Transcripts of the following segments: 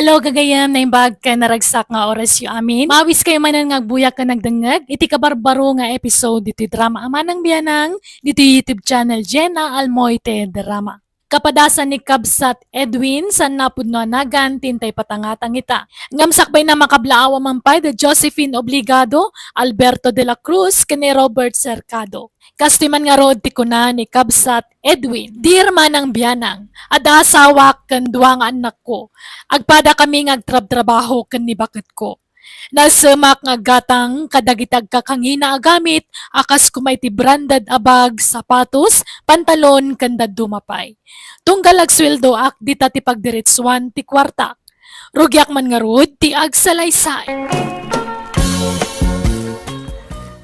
Hello gagayam na imbag ka naragsak nga oras yu amin. Mawis kayo manan nga buyak ka nagdangag. Iti kabarbaro nga episode iti drama Manang Bianang dito YouTube channel JENA ALMOITE drama. Kapadasan ni Kabsat Edwin san napudno anagan tintay patangatang ita. Ngamsakbay na makablaawa mampay de Josephine Obligado, Alberto de la Cruz, kani Robert Cercado. Kastiman nga rod ti kuna ni Kabsat Edwin. Dear Manang Bianang, ada asawak ken duwa nga anak ko. Agpada kami ngagtrab-trabaho ken ni bakit ko. Nasemak nga gatang kadagitag kakangina agamit akas kumay ti branded abag, sapatos, pantalon ken dumapay. Tunggal agsweldo ak dita ti pagdiretsuan ti kwarta. Rugyak man nga rod ti agsalaysay.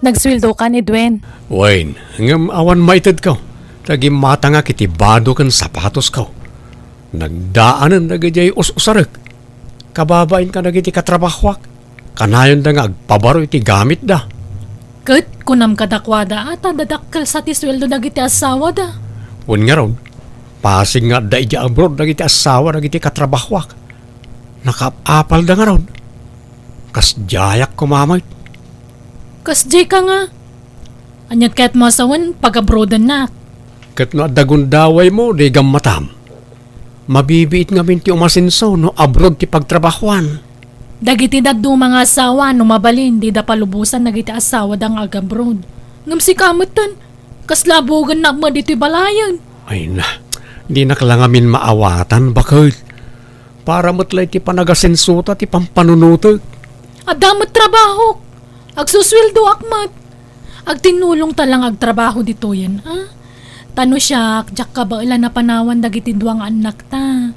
Nagsweldo ka ni Dwen. Wayne, ngam awan maited ka. Tagi mata nga kitibado kan sapatos ka. Nagdaanan na gajay us-usarek. Kababain ka na giti katrabahwak. Kanayon da nga agpabaro iti gamit da. Kat kunam kadakwada at dadakkel sa ti sweldo dagiti asawa da. Un nga ron, pasig nga da iti abroad dagiti asawa dagiti katrabahwak. Nakapapal da nga ron. Kas jayak kumamay. Kas jay ka nga. Anyat kahit masawan pag-abroadan na. Kat no dagundaway mo, di matam. Mabibiit nga minti umasinso no abroad ti pagtrabahuan. Dagiti daddo mga asawa no mabalin di da palubusan nagiti asawa dang agabroad. Ngam si kamutan, kas labugan na mo dito'y balayan. Ay na, di naklangamin maawatan bakit? Para matlay ti panagasensuta ti pampanunutag. Adamot trabaho. Agsusweldo akmat. Agtinulong talang agtrabaho dito yan, ha? Tano siya, jak ka ba ilan na panawan dagiti duwang anak ta?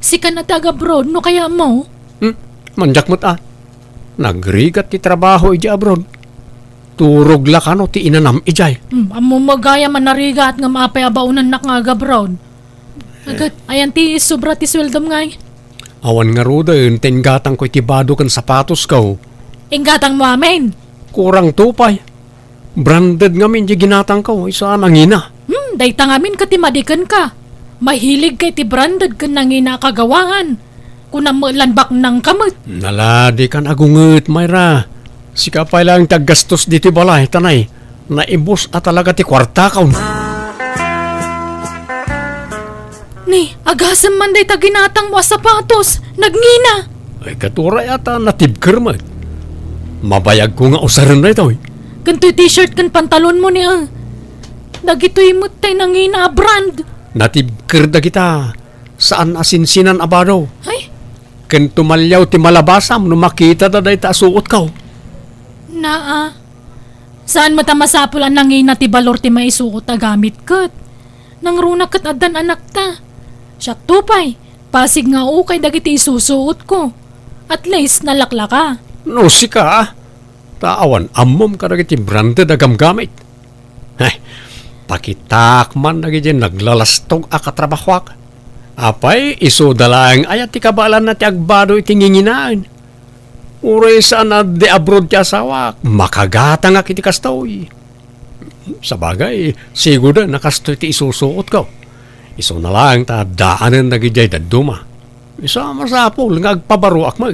Sika na taga-abroad, no kaya mo? Manjak mo't nagrigat ti trabaho iji abroad. Turog la kano ti inanam ijay. Amo magaya manariga at nga maapay abaunan nak nga agabroad. Agad, ayan ti sobra ti sweldom ngay. Awan nga ruda yun, gatang ko'y tibado kan sapatos ka. Inggatang mo amin. Kurang tupay. Branded nga min di ginatang ka, isa nangina. Dayta ngamin katimadikan ka. Mahilig kay ti branded ka nangina kagawaan. Kunam lanbak ng kamot. Naladi kan agunget, Mayra. Sika pa lang taggastos diti balay, tanay. Naibos at talaga ti kwarta ka. Ni, agasam man day taginatang mo sapatos. Nagngina. Ay katura yata natibker mo. Mabayag ko nga usaran na ito. Ganto'y t-shirt kan pantalon mo niya. Dagito'y mutay nangina brand. Natibker da kita. Saan asinsinan abado? Ay, Ken tumalyaw ti malabasam no makita da day taasuot ka. naa. Saan matamasapul ang nangina ti balor ti maisuot a gamit kat? Nang runa kat adan anak ta. Siyak tupay. Pasig nga ukay dagiti isusuot ko. At least nalakla ka. No sika taawan amom ka dagiti branded agam gamit. Ay, pakitakman na giti naglalastog a katrabahwak. Apay, iso dalang ayat ti kabalan na ti agbado iti nginginaan. Uray saan na di abroad ti asawak, makagata nga kiti kastoy. Sa bagay, siguro nakastoy ti isusuot ko. Iso na lang ta daanan na gijay daduma. Isa masapol nga agpabaruak mo.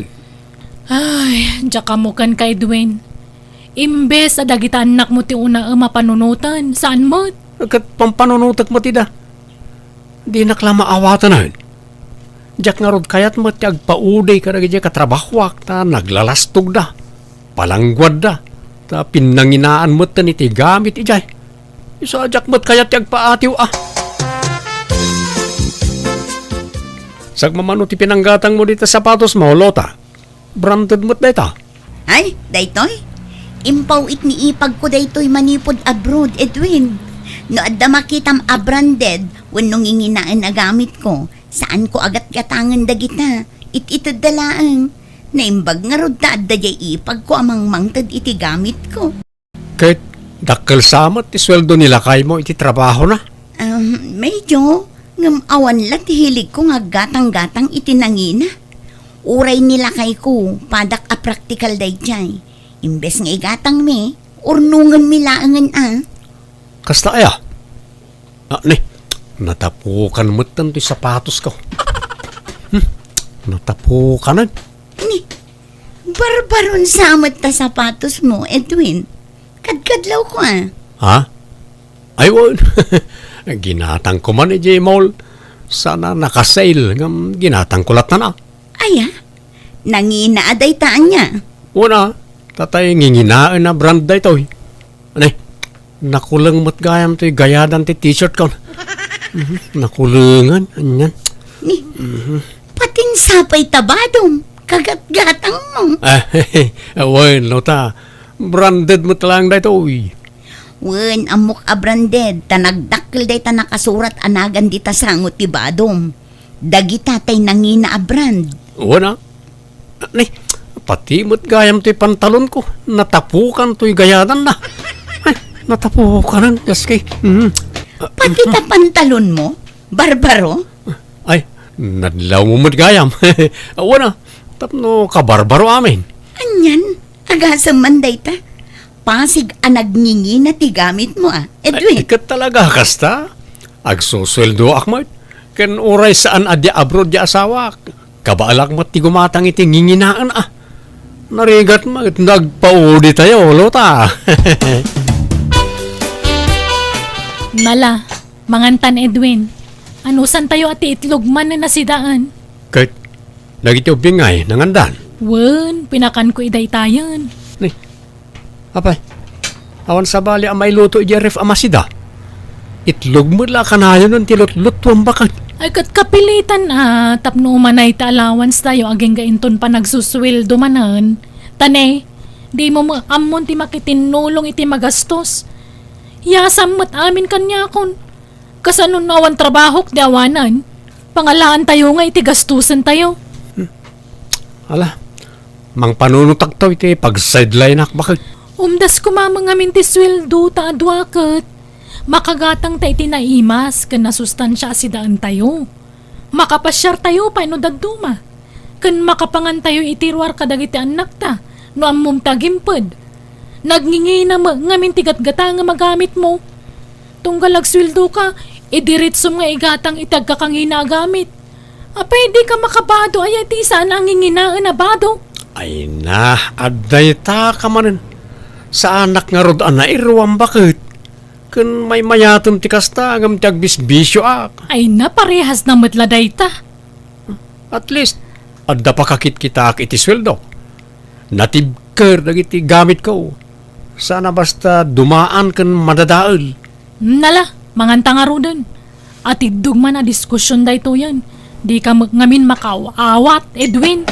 Ay, tsaka mo kan kay Dwayne. Imbes a dagita anak mo ti una mapanunutan. Saan mo? Kat pampanunutak mo ti da. Di nakla maawatan na yun. Diyak nga rod kayat mo ti agpauday ka na gijay katrabahwak ta naglalastog da. Palangguad da. Ta pinanginaan mo ta ni ti gamit ijay. Isa diyak mo kayat ti agpaatiw Sagmamano ti pinanggatang mo dito sapatos mo, Lota. Branded mo't na ito. Ay, daytoy. Impawit ni ipag ko daytoy manipod abroad, Edwin. No adda makitam abranded, wenno nginginaan na gamit ko. Saan ko agat-gatangan dagita? Ititad dalaan. Naimbag nga rod ta adda jay ipag ko amang mangtad iti gamit ko. Kahit dakkel samat ti sweldo nila kay mo iti trabaho na. Medyo. Ngam awan lat hilig ko nga gatang-gatang iti nangina. Uray nila kay ko, padak a practical day jay. Imbes nga igatang me, urnungan milaangan Kasta aya. Ni, natapukan mo tanto sapatos ko. natapukanan. Ni, barbaron samot ta sapatos mo, Edwin. Kadkadlaw ko Ha? Aywan. Ginatang ko man Mall. Sana nakasale ngam ginatang kulat na na. Aya, nangina aday taan niya. Una, tatay nginginaan na brand da ito. Anay, nakulang mat gayam to gayadan ti t-shirt ko. Nakulangan, anyan. Ni, patin sapay tabadom. Kagat-gatang mo. Awan, lota. Branded mo talang da ito. Wen, amok abranded, tanagdakkel day ta nakasurat anagan di ta sangot ti badom. Dagita tay nangina abrand. Una, anay, pati mo't gayam to'y pantalon ko. Natapukan to'y gayadan na. Ay, natapukan. Just kay. Pati ta pantalon mo? Barbaro? Ay, nadlaw mo mo't gayam. Una, tapno kabarbaro amin. Anyan, agasam man day ta. Pasig anagningi na ti gamit mo Edwin. Ay, ikat talaga, kasta. Agsusweldo akmat. Ken oray saan adya abroad di asawa. Kabaalak mo ti gumatang iti nginginaan Narigat mo, nagpaudi tayo, lota. Nala, mangantan Edwin. Anusan tayo ati itlog man na nasidaan. Kahit nagitiw bingay, nangandan. Wen, pinakan ko iday tayon. Ni, apay, awan sa bali ang may luto ijaref amasida. Itlog mo la kanayon ng tilot-lutwang bakit. Ay kat kapilitan tapno manay ta allowance tayo aging gainton pa nagsusweldo manan. Tane, di mo amon ti makitinulong iti magastos. Yasam mat amin kanya kon. Kasanon nawan trabahok di awanan. Pangalaan tayo nga iti gastusan tayo. Ala, mang panunutag to iti pag-sideline ak bakit. Umdas kumamang amin ti sweldo ta adwakat. Makagatang ta iti naimas kan nasustansya asidaan tayo. Makapasyar tayo pa no dagduma. Kan makapangan tayo itirwar kadag iti anak ta no ammom tagimped. Nagngingi na ngamin tigat-gata nga magamit mo. Tunggal agsweldo ka, idiritsom nga igatang itagka kang hinagamit. Apay di ka makabado ay iti saan ang nginginaan na bado. Ay na, aday ta ka manin. Sa anak nga rod na irwang bakit. Kun may mayatom ti kasta agam ti agbisbisyo ak. Ay na parehas na matladay ta. At least, adda pa kakit kita ak iti sweldo. Natibker dagiti gamit ko. Sana basta dumaan kan madadaol. Nala, manganta nga rodan. At idugman na diskusyon da ito yan. Di ka ngamin makaawat, Edwin.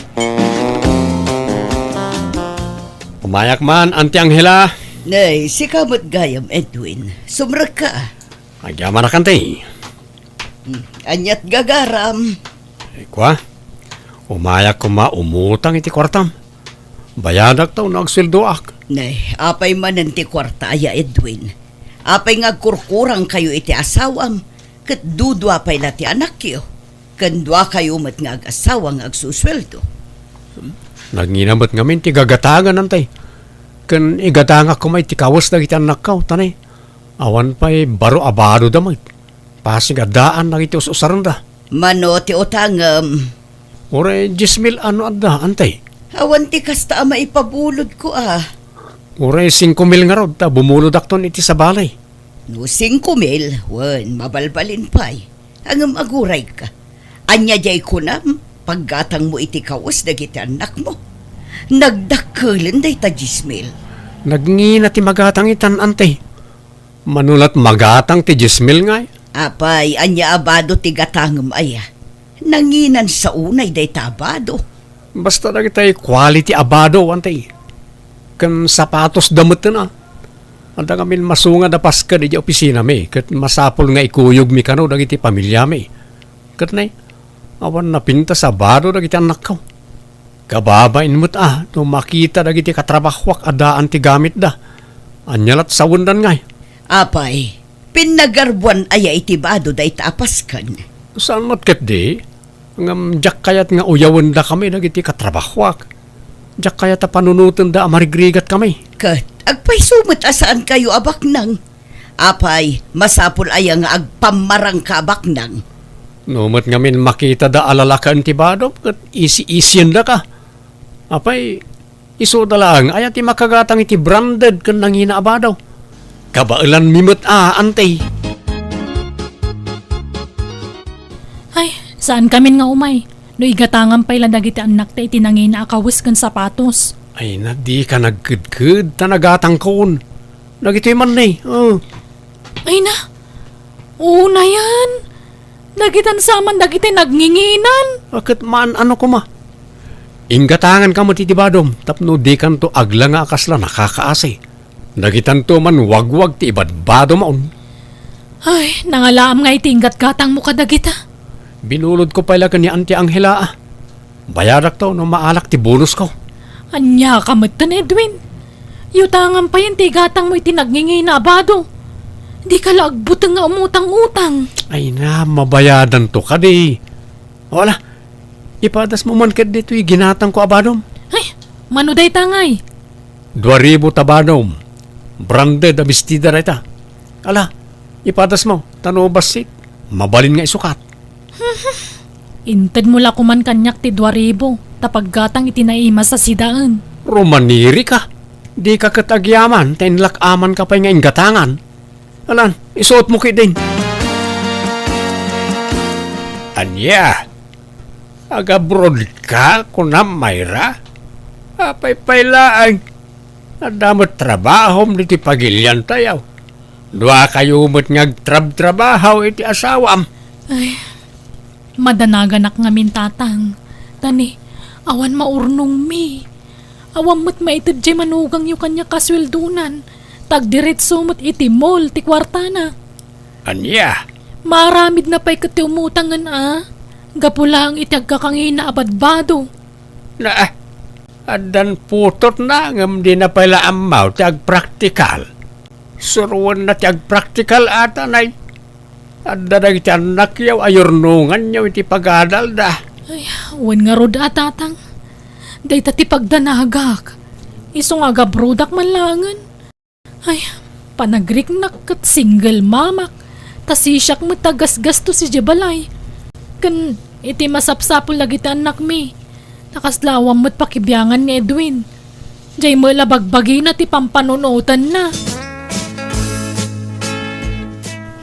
Umayak man, Auntie Angela. Nay, si kamot gayam, Edwin. Sumrag ka. Agyaman na kante. Anyat gagaram. Kwa, umayak ko umutang iti kwartam. Bayadak taw nagsweldo ak. Nay, apay manan ti kwarta aya, Edwin. Apay nga kurkurang kayo iti asawam. Kat dudwa pay na ti anak yo. Kandwa kayo mat nga ag-asawang agsusweldo. Nagnginamot ngamin ti gagatagan nantay. Kan igatanga ko may tikawas na kita anak ka, tanay. Awan pa'y baro abado damay. Pasig adaan na iti ususaran da. Mano ti otangam. Ore, 10,000 ano adda, antay. Awan ti kasta maipabulod ko Ore, 5,000 nga rod, ta bumulod akton iti sa balay. No 5,000, wan, mabalbalin pa'y. Angam aguray ka. Anya jay kunam, paggatang mo iti kawas dagiti anak mo. Nagdakkelan day ta 10,000. Nagngina ti magatang itan, antay. Manulat magatang ti 10,000 nga. Apay, anya abado ti gatangam aya. Nanginan sa unay day ta abado. Basta na kita'y quality abado, antay. Kan sapatos damot na. Anda kami masunga da paska di opisina mi. Kat masapol nga ikuyog mi kano dagiti pamilya mi. Kat na awan na pinta sa abado dagiti anak ko. Kababain mo't no makita dagiti katrabahwak adaan ti gamit da. Anyalat sa wundan ngay. Apay, pinagarbuan aya iti bado day ta apaskan. Saan mo't kat di? Ngam jak kayat nga uyawan da kami dagiti katrabahwak. Jak kayat ta panunutan da amarigrigat kami. Kat, agpay sumot asaan kayo abaknang. Apay, masapul aya nga agpamarang ka abaknang. Numat ngamin makita da alalakan ti badom kat isi-isyan da ka. Apay, iso da lang ayat ti makagatang iti branded kan nangina abadaw. Kabailan mimot antay. Ay, saan kami nga umay? No igatangan pa ilan dagiti anak ta iti nangina akawis kan sapatos. Ay na di ka nagkudkud tanagatang kon. Nagito'y man na Ay na, oo na yan. Dagitan saman dagiti nagnginginan. Akit man ano ko ma. Inggatangan ka matitibadom tapno di kan to agla nga akasla nakakaasi. Nagitan to man wagwag ti ibadbado maon. Ay, nangalaam nga itinggat gatang mo kadagita. Binulod ko pala ka ni Auntie Angela Bayarak to no maalak ti bonus ko. Anya kamatan Edwin. Yutangan pa yan ti gatang mo itinagningina abado. Di ka lagbutang nga umutang-utang. Ay na, mabayadan to ka di. Wala, ipadas mo man kat dito ginatang ko abadom. Ay, manuday tangay. 2,000 tabadom. Branded a bestida na ita. Ala, ipadas mo, tanobasit. Mabalin nga isukat. Inted mo la kuman kanyak ti 2,000. Tapag gatang itinaima sa sidaan. Romaniri ka. Di ka katagyaman, tenlak-aman ka pa nga ingatangan. Alan, isuot mo kiting. Anya, agabroad ka kunam Mayra? Apay-paylaan. Nadamot trabahom niti pagilyan tayaw. Dua kayo mo't ngagtrab-trabahaw iti asawam. Ay, madanaganak nga min tatang. Tani, awan maurnong mi. Awan mo't maitid jay manugang yu kanya kasweldunan. Tagdiretso mo't iti mall ti kwartana. Anya, Maramid na pa'y kati umutangan Gapula ang itagkakangina abadbado. na adan putot na ngam di na pala amaw ti agpraktikal. Suruan na ti agpraktikal ata nay. Adda na iti anak yaw ayornungan yaw iti pag-adal da. Ay, wan nga rod tatang. Day tati pagdanagak. Isong agabrodak man langan. Ay, panagrik kat single mamak. Tasisyak mo tagas-gasto si Jabalay. Kan iti masapsapol lagi ti anak mi. Nakaslawang mo't pakibiyangan ni Edwin. Jay mo labagbagi na ti pampanunutan na.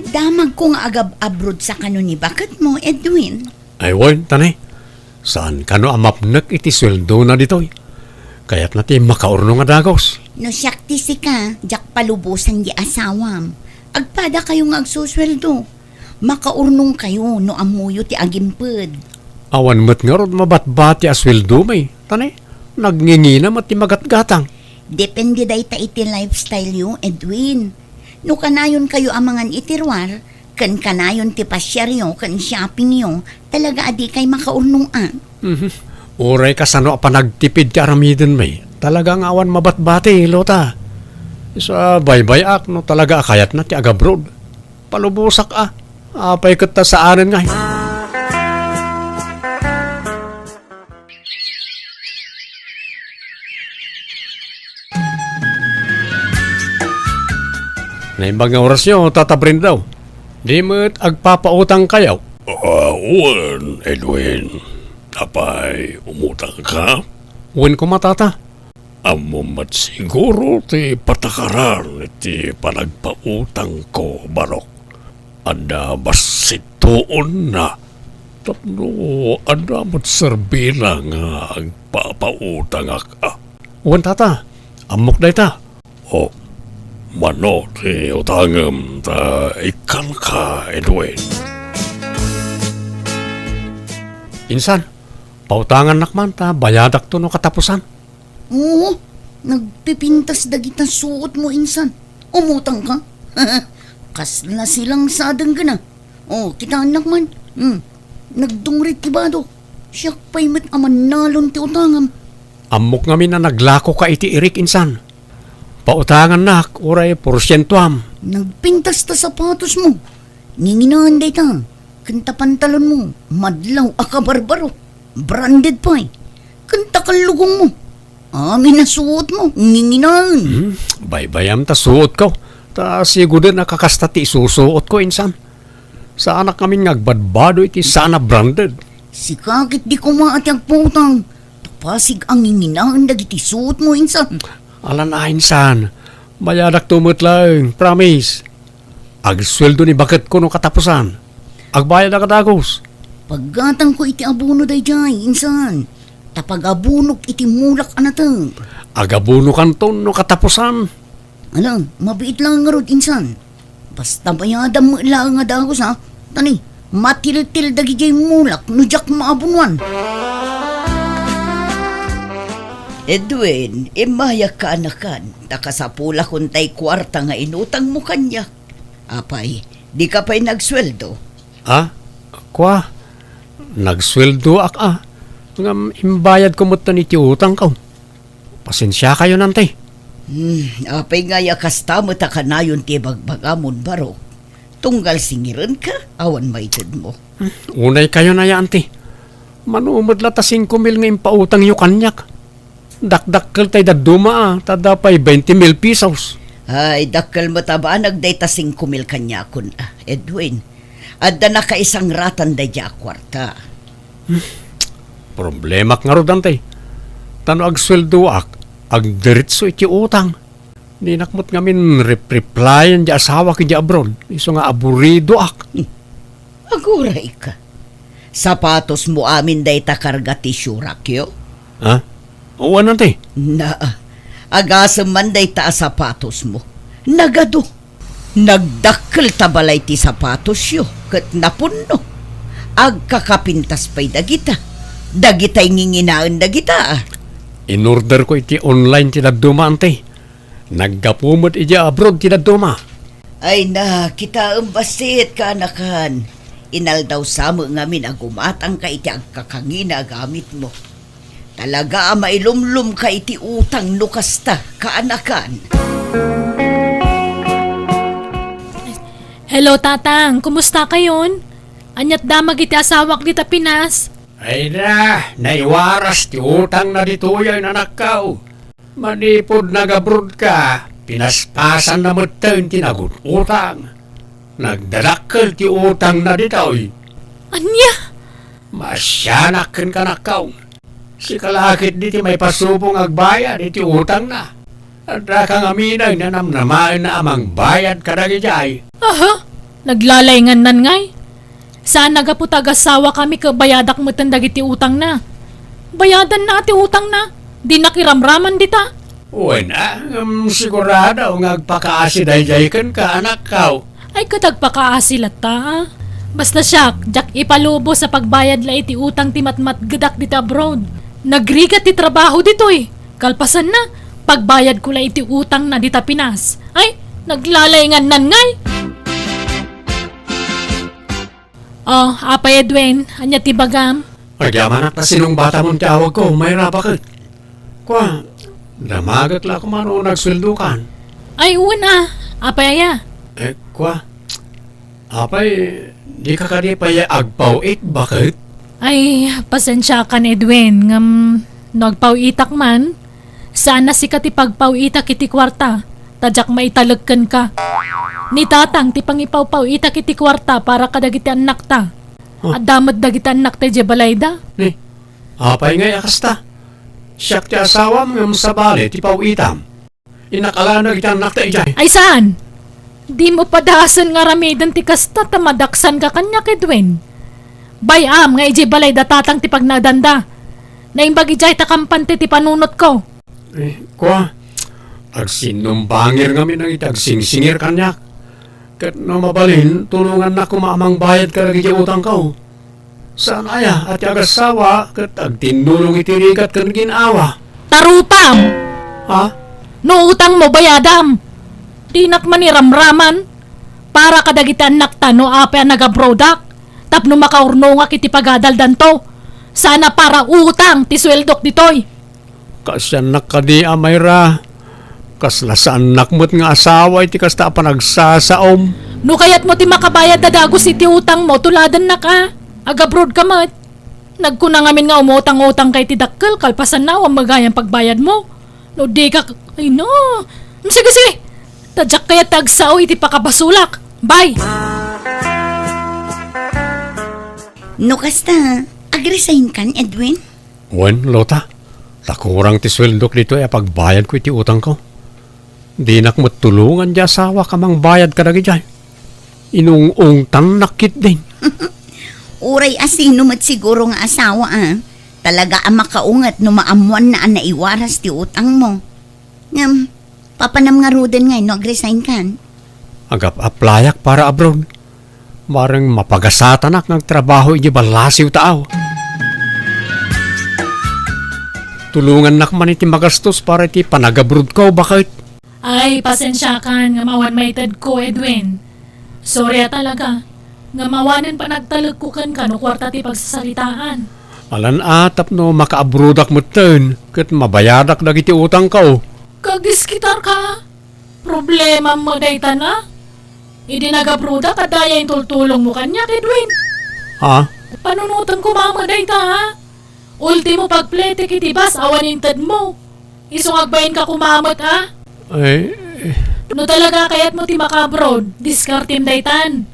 Damag ko nga agab-abroad sa kanuni. Bakit mo, Edwin? Ay wan, tanay. Saan kano amapnak iti sweldo na ditoy? Kaya't natin makaurno nga dagos. No syakti si ka, jak palubusan di asawam. Agpada kayo nga agsusweldo. Makaurnong kayo no amuyo ti agimped. Awan mat nga rod mabatbati a sweldo may. Tanay, nagngingina mati magatgatang. Depende day ta iti lifestyle yu, Edwin. No kanayon kayo amangan itirwar, kan kanayon ti pasyeryo, kan shopping yu, talaga adi kay makaurnong Uray ka sano pa nagtipid ti aramiden may. Talagang awan mabatbati, Lota. Sa baybayak no talaga akayat na ti agabroad. Palubusak apay kita sa anin nga. Naimbang nga oras nyo, tatabrin daw. Di mo't agpapautang kayaw. Uwan, Edwin. Apay, umutang ka? Uwan ko matata. Amumat siguro ti patakaran ti panagpautang ko, Barok. Ada basitoon na. Tapno, ada mat serbila nga agpapautang ka. Uwan tata, amok day ta. O, mano ti utangam ta ikan ka, Edwin. Insan, pautangan nakman ta, bayadak to no katapusan. Oo, nagpipintas dagitang suot mo insan. Umutang ka? Kasla silang sadang gana. Oh, kita anak man. Nagdungrit tibado. Siyak pa'y mat aman nalon ti utangam. Amok ngamin na naglako ka iti irik insan. Pautangan nak, uray porsyentuam. Nagpintas ta sapatos mo. Nginginaan day ta. Kanta pantalon mo. Madlaw akabarbaro. Branded pa eh. Kanta kalugong mo. Amin na suot mo. Nginginaan. Baybayam ta suot ko. Ta siguro nakakasta ti isusuot ko insan. Sa anak kami ngagbadbado iti sana branded. Si kakit di ko maati ang putang. Tapasig ang nginginaan dagiti suot mo insan. Alan insan, bayadak tumot lang, promise. Agsweldo ni bakit ko no katapusan. Agbayad na kadagos. Paggatang ko iti abuno dayjay insan. Tapag-abunok iti mulak anatang. Agabuno kanton no katapusan. Alam, mabiit lang nga rod insan. Basta bayadam mo ilang nga dagos ha. Tani, matil-til dagijay mulak no jak maabunuan. Edwin, imayak ka anakan. Takasapula kuntay kwarta nga inutang mo kanya. Apay, di ka pa'y nagsweldo. Ah, kwa, nagsweldo Nga imbayad ko mo iti utang ko. Pasensya kayo nante. Apay nga yakasta mo ta kanayon ti bagbagamon barok. Tunggal singiran ka, awan maited mo. Unay kayo na yan, ante. Manumad la ta 5,000 nga impautang yu kanyak. Dakdakkel tay daduma tada pa'y 20,000 pesos. Ay, dakkel mo taba nagdayta 5,000 kanya kun, Edwin. Adda na ka isang ratan day ja kwarta. Problema nga ro dante. Tano agsweldo ag diretso iti utang. Dinakmot ngamin replyan di asawa ki di abroad. Iso nga aburido Aguray ka. Sapatos mo amin day ta karga ti syurakyo. Ha? Oo nante. Na, agasam man day ta sapatos mo. Nagado. Nagdakkel tabalay ti sapatos yo. Kat napunno. Agkakapintas pa'y dagita. Dagita'y nginginaan dagita. In-order ko iti online ti daduma ante. Naggapumot iti abroad ti daduma. Ay na, kita ang basit ka anakan. Inal daw samo ngamin agumatang ka iti agkakangina gamit mo. Talaga mailumlum ka iti utang nukasta kaanakan. Hello, tatang. Kumusta kayon? Anyat damag iti asawak dita Pinas. Ay na, naiwaras ti utang na dituya na nakaw. Manipod nag-abroad ka, pinaspasan na mo tayo tinagot utang. Nagdadakkel ti utang na ditoy. Anya? Masyanakin ka nakaw. Si kalakit diti may pasubong agbayad iti utang na. At kang aminay na namnamain na amang bayad kadagijay. Aha, naglalayngan nan ngay. Saan nagaputag-asawa kami kabayadak mo dagiti utang na. Bayadan na ati utang na. Di nakiramraman dita. Uy na, sigurado ngagpakaasiday-jay ka anak kaw. Ay katagpakaasilat ta. Basta siya, jak ipalubo sa pagbayad la iti utang ti matmatgadak dita abroad. Nagrigat ti trabaho dito eh. Kalpasan na, pagbayad ko la iti utang na dita Pinas. Ay, naglalayngan nan ngay. Oh, apay Edwin, anya ti bagam. Pagyaman at sinong bata mong tawag ko, may rapakit. Kwa, damagat la kumano nagsweldukan. Ay, una, apay aya. Kwa, apay, di ka kadipaya agpawit, bakit? Ay, pasensya kan Edwin, ngam nagpawitak man. Sana si ka ti pagpawitak iti kwarta, tadyak maitalagkan ka. Ni tatang ti pangipawpawitak iti kwarta para kadagiti anak ta. At damat dagiti anak ta jebalayda. Ni, apay nga yakasta. Siyak ti asawa mga masabali ti pawitam. Inakala na kita anak ta ijay. Ay saan? Di mo padasan nga ramidan ti kasta tamadaksan ka kanya Edwin. Bayam nga ijebalayda tatang ti pagnadanda. Naimbag ijay takampante ti panunot ko. Kwa, agsinumbangir ngamin ang itagsingsingir kanyak. Kat no mabalin, tulungan na kumamang bayad ka lagi utang ko. Saan aya at agasawa kat agtinulong itirikat kan ginawa. Tarupam! Ha? No utang mo bayadam. Di nakmaniramraman. Para kadagiti anak ta no ape nagabrodak. Tapno makaurno nga kiti pagadaldan to. Sana para utang ti sweldok ditoy. Kasyan nakadi amayra. Kasla anak mo't nga asawa iti kasta panagsasaom. No kayat mo ti makabayad na dagos iti utang mo tuladan na ka. Agabroad ka mat. Nagkunang amin nga umutang-utang kay ti dakkel kalpasan na ang magayang pagbayad mo. No di ka... Ay no. Sige sige. Tadyak kaya tagsao iti pakabasulak. Bye. No kasta, agresign kan, Edwin? Wen, Lota, takurang ti sweldo dito ay pagbayad ko iti utang ko. Di nak matulungan di asawa ka mang bayad ka dagi dyan. Inung-ung nakit din. Uray asino mat siguro nga asawa Talaga ang makaungat no maamuan na naiwaras ti utang mo. Ngam, papanam nga ruden ngay no agresign kan. Agap aplayak para abroad. Marang mapagasatak ng trabaho iti balasiw tao. Tulungan nak man iti magastos para iti panagabrod ko bakit? Ay, pasensya kan nga mawan maited ko, Edwin. Sorry talaga. Nga mawanan pa nagtalagkukan ka no kwarta ti pagsasalitaan. Alan atap no makaabrodak mo ten, kat mabayadak dagiti utang ko. Kagiskitar ka. Problema mo dayta na. Idi nagabruda kadaya yung tultulong mo kanya, Edwin. Ha? Panunutan ko mama dayta ha. Ultimo pagplete kitibas awan yung tad mo. Isungagbayin ka kumamot ha. Ay, No talaga kayat mo ti makabrod, diskartim daytan.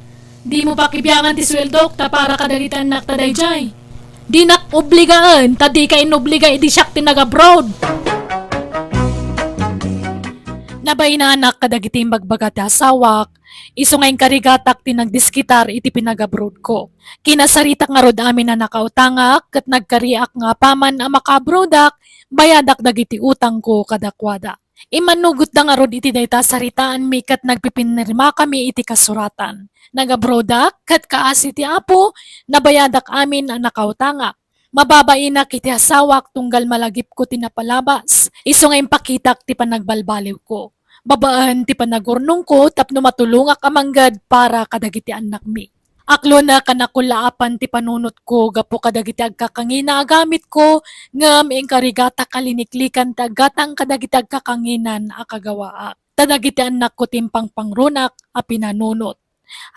Di mo pakibiyangan ti sweldok ta para kadalitan naktaday jay. Di nak obligaan, ta di ka inobliga idi siyak ti nag-abroad. Nabay na anak kadagiti magbaga ti asawak, iso ngayon karigatak ti nagdiskitar iti pinag-abroad ko. Kinasaritak nga rod amin na nakautangak, kat nagkariak nga paman ang makabrodak, bayadak dagiti utang ko kadakwada. Imanugot da nga rod iti dayta saritaan mi kat nagpipinirma kami iti kasuratan. Nagabrodak kat kaasi ti apo, nabayadak amin ang nakautangak. Mababainak iti asawak tunggal malagip ko tinapalabas. Iso ngayon pakitak ti panagbalbaliw ko. Babaan ti panagurnong ko tapno matulungak amanggad para kadagiti anak mi. Aklo na kanakulaapan ti panunot ko gapo kadagiti agkakangina agamit ko ngam ing karigata kaliniklikan ti aggatang kadagiti agkakanginan akagawaak. Tadagiti anak ko timpang pangrunak a pinanunot.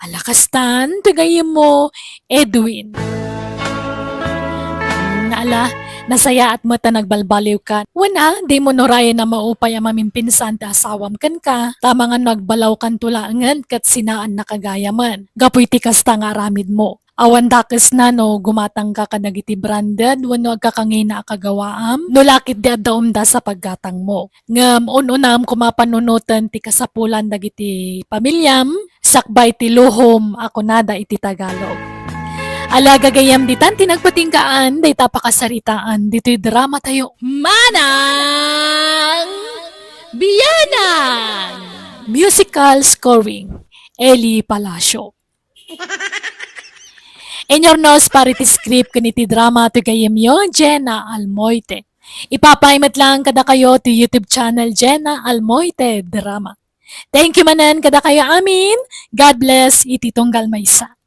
Alakastan, tigayim mo, Edwin. Naala, nasaya at mata nagbalbaliw ka. Wana, di mo noraya na maupay ang mamimpinsan ta asawam kan ka. Tama nga nagbalaw kan tulangan kat sinaan nakagayaman. Gapoy tikas ta nga aramid mo. Awan dakes na no, gumatang ka kadagiti branded, wano agkakangina akagawaam, no lakit di adaumda sa paggatang mo. Ngam, ununam kumapanunutan ti kasapulan dagiti pamilyam, sakbay ti luhom ako nada iti Tagalog. Alaga gayam ditan tinagpatingkaan, day tapakasaritaan, dito'y drama tayo. Manang Bianang! Musical scoring, Eli Palacio. In your nose parity script kaniti drama to gayam yo, JENA ALMOITE. Ipapaimat lang kada kayo to YouTube channel JENA ALMOITE Drama. Thank you manan kada kayo amin. God bless iti tunggal maysa.